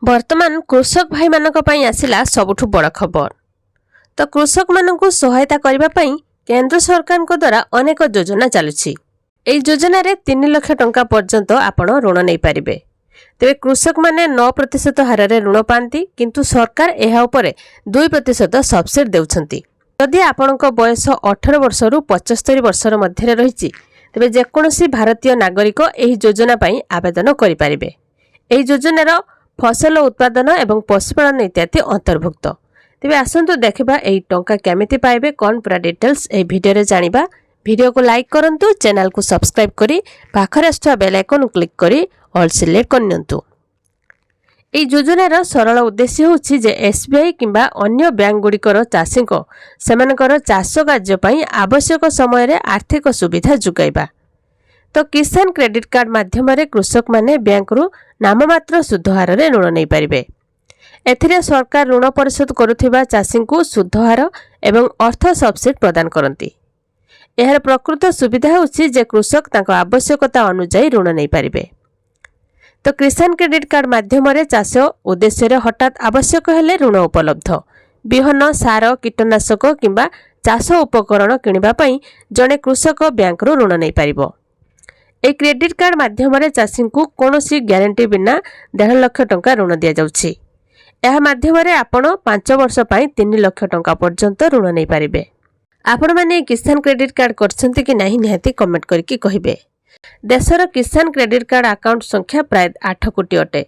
वर्तमान कृषक भाई मानक पई आसिला सबुठु बड़ खबर। तो कृषक मानकु सहायता करबा पई केंद्र सरकार को द्वारा अनेक योजना चलुछि। एई योजना रे 3 लाख टंका पर्यंत आपण ऋण नै पारिबे। तेबे कृषक माने 9% हार रे ऋण पांती, किंतु सरकार एहा उपरे 2% सब्सिडी देउछंती। यदि आपणक बयस 18 वर्ष रु 75 वर्ष मध्य रहिछि तेबे जेकोनोसी भारतीय नागरिक एही योजना पई आवेदन करि पारिबे। एही योजनार फसल उत्पादन एवं पशुपालन इत्यादि अंतर्भुक्त। तेबे आसंतु देखिबा एही टंका केमिति पाइबे कोन पूरा डिटेल्स एही वीडियो रे जानिबा। वीडियो को लाइक करंतु, चैनल को सब्सक्राइब करी पाखरे आस्था बेल आइकन क्लिक करी ऑल सिलेक्ट करनियंतु। एही योजनार सरल उद्देश्य होछि जे एसबीआई किंबा अन्य बैंक गुडिकर चाषी को सेमानकर चाष कार्य पई आवश्यक समय रे आर्थिक सुविधा जुगाइबा। तो किसान क्रेडिट कार्ड माध्यम रे कृषक माने बैंक रु नाममात्र सुध हार रे ऋण नै पारिबे। एथिरे सरकार ऋण परिशोध करुथिबा चाषी को सुध हार एवं अर्थ सब्सिडी प्रदान करंती। एहार प्रकृत सुविधा होछि जे कृषक तांको आवश्यकता अनुसार ऋण नै पारिबे। तो किसान क्रेडिट कार्ड माध्यम रे चाष उद्देश्य रे हठात आवश्यक हेले ऋण उपलब्ध। बिहन, सार, कीटनाशक किंबा चाष उपकरण किनिबा पई जणे कृषक बैंक रो ऋण नै पारिबो। ए क्रेडिट कार्ड माध्यम रे चाषी को कोनोसी ग्यारंटी बिना 1.5 लाख टंका ऋण दिया जाउछि। एहा माध्यम रे आपण 5 वर्ष पई 3 लाख टंका पर्यंत ऋण नै पारिबे। आपण माने किसान क्रेडिट कार्ड करछन्ती कि नाही निहाती कमेंट करके कहिबे। देशर किसान क्रेडिट कार्ड अकाउंट संख्या प्राय 8 कोटी अटे।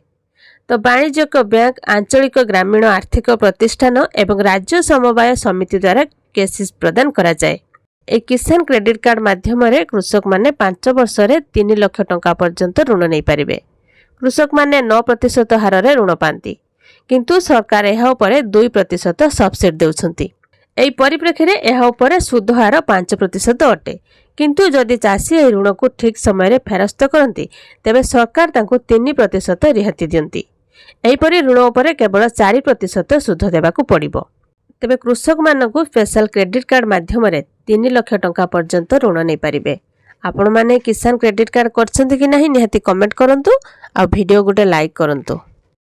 तो वाणिज्यिक बैंक, आंचलिक ग्रामीण आर्थिक प्रतिष्ठान एवं राज्य समवाय समिति द्वारा केसीस प्रदान करा जाए। ए किसान क्रेडिट कार्ड माध्यम रे कृषक माने 5 वर्ष रे 3 लाख टंका पर्यंत ऋण नै पारिबे। कृषक माने 9% हार रे ऋण पांती, किंतु सरकार एहा उपरे 2% सब्सिडी देउछंती। एई परिप्रेक्षी रे एहा उपरे सुध हार 5% अटे। किंतु जदि चाषी ए ऋण को ठीक समय रे फेरस्त करंती तेबे सरकार तांको 3% रिहाती दियंती। एही परि ऋण उपरे केवल 4% सुध देबाकू पड़िबो। तेबे कृषक मानकू स्पेशल क्रेडिट कार्ड माध्यम रे 3 लाख टंका पर्यंत ऋण नै पारिबे। आपण माने किसान क्रेडिट कार्ड करछन्ती कि नाही निहाती कमेंट करंतु आ वीडियो गुटे लाइक करंतु।